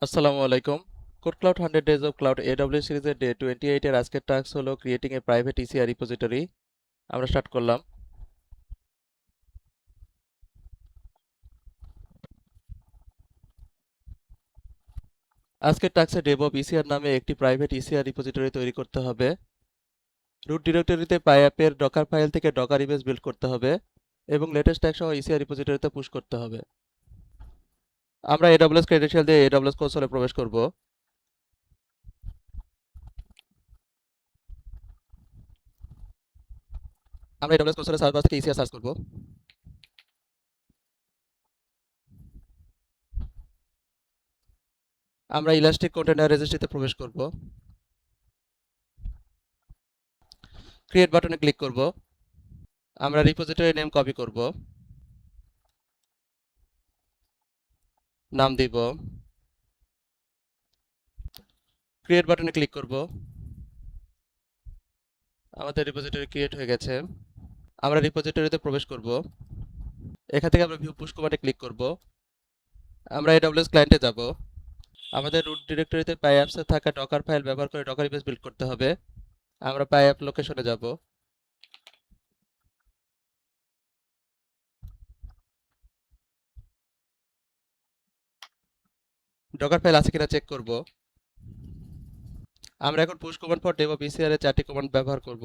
আসসালামু আলাইকুম। Code cloud 100 days of cloud AW সিরিজের ডে 28 এর আজকের টাস্ক হলো creating a private ECR repository. আমরা স্টার্ট করলাম। আজকের টাস্কে ডেভঅপ ইসিআর নামে একটি প্রাইভেট ইসিআর রিপোজিটরি তৈরি করতে হবে। রুট ডিরেক্টরিতে পাইঅ্যাপের ডকার ফাইল থেকে ডকার ইমেজ বিল্ড করতে হবে এবং লেটেস্ট ট্যাগ সহ ইসিআর রিপোজিটরিতে পুশ করতে হবে। আমরা এডব্লিউএস ক্রেডেনশিয়াল দিয়ে এডব্লিউএস কনসোলে প্রবেশ করব। আমরা এডব্লিউএস কনসোলে সার্চ বার থেকে ইসিআর সার্চ করব। আমরা ইলাস্টিক কন্টেনার রেজিস্ট্রিতে প্রবেশ করব। ক্রিয়েট বাটনে ক্লিক করব। আমরা রিপোজিটরি নেম কপি করব, নাম দিব, ক্রিয়েট বাটনে ক্লিক করব। আমাদের রিপোজিটরি ক্রিয়েট হয়ে গেছে। আমরা রিপোজিটরিতে প্রবেশ করব। এখান থেকে আমরা ভিউ পুশ কমান্ডে ক্লিক করব। আমরা এডব্লিউএস ক্লায়েন্টে যাব। আমাদের রুট ডিরেক্টরিতে পাইঅ্যাপসে থাকা ডকার ফাইল ব্যবহার করে ডকার ইমেজ বিল্ড করতে হবে। আমরা পাইঅ্যাপ লোকেশনে যাব। ডকার ফাইল আছে কিনা চেক করব। আমরা এখন push command for DevOps ECR এর 4টি কমান্ড ব্যবহার করব।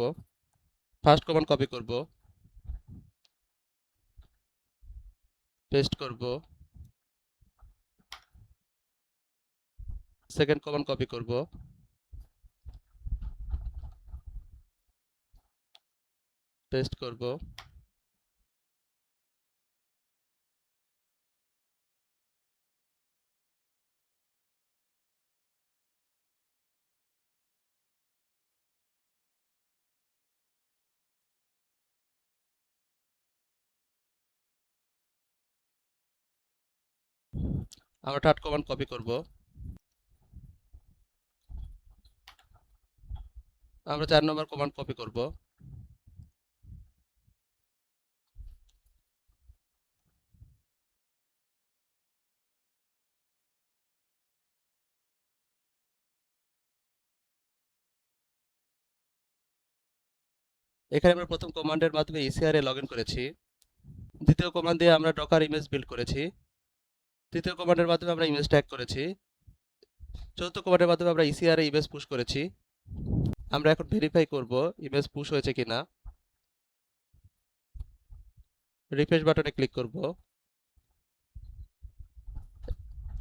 ফার্স্ট কমান্ড কপি করব, পেস্ট করব। সেকেন্ড কমান্ড কপি করব, পেস্ট করব। আমরা থার্ড কমান্ড কপি করব। আমরা 4 নম্বর কমান্ড কপি করব। এখানে আমরা প্রথম কমান্ডের মাধ্যমে ইসিআর এ লগইন করেছি। দ্বিতীয় কমান্ড দিয়ে আমরা ডকার ইমেজ বিল্ড করেছি। তৃতীয় কমান্ডের মাধ্যমে আমরা ইমেজ ট্যাগ করেছি। চতুর্থ কমান্ডের মাধ্যমে আমরা ইসিআর এ ইমেজ পুশ করেছি। আমরা এখন ভেরিফাই করব ইমেজ পুশ হয়েছে কিনা। রিফ্রেশ বাটনে ক্লিক করব।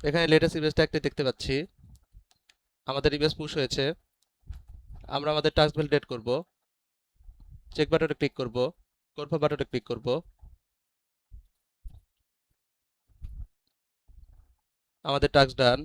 এখানে লেটেস্ট ইমেজ ট্যাগটি দেখতে পাচ্ছি। আমাদের ইমেজ পুশ হয়েছে। আমরা আমাদের টাস্ক ভ্যালিডেট করব। চেক বাটনে ক্লিক করব, কনফার্ম বাটনে ক্লিক করব। আমাদের টাস্ক ডান।